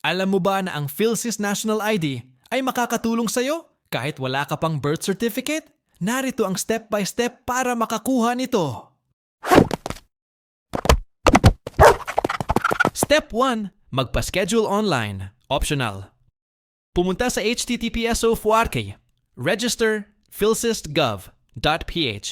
Alam mo ba na ang PhilSys National ID ay makakatulong sa'yo kahit wala ka pang birth certificate? Narito ang step-by-step para makakuha nito. Step 1. Magpa-schedule online. Optional. Pumunta sa https://register philsys.gov.ph.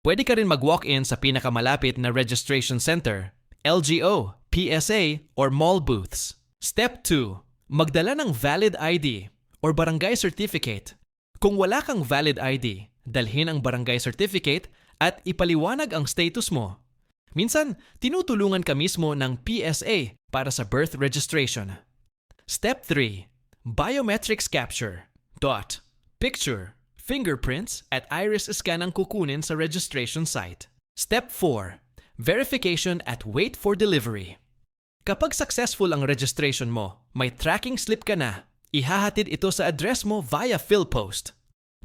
Pwede ka rin mag-walk-in sa pinakamalapit na registration center, LGO, PSA, or mall booths. Step 2. Magdala ng valid ID or barangay certificate. Kung wala kang valid ID, dalhin ang barangay certificate at ipaliwanag ang status mo. Minsan, tinutulungan ka mismo ng PSA para sa birth registration. Step 3. Biometrics capture. Picture, fingerprints at iris scan ang kukunin sa registration site. Step 4. Verification at wait for delivery. Kapag successful ang registration mo, may tracking slip ka na. Ihahatid ito sa address mo via PhilPost.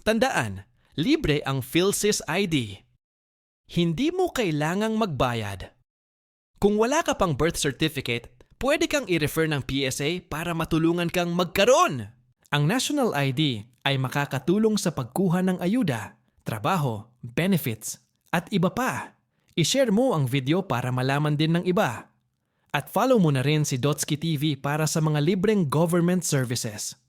Tandaan, libre ang PhilSys ID. Hindi mo kailangang magbayad. Kung wala ka pang birth certificate, pwede kang i-refer ng PSA para matulungan kang magkaroon. Ang National ID ay makakatulong sa pagkuha ng ayuda, trabaho, benefits, at iba pa. I-share mo ang video para malaman din ng iba. At follow mo na rin si Dotsky TV para sa mga libreng government services.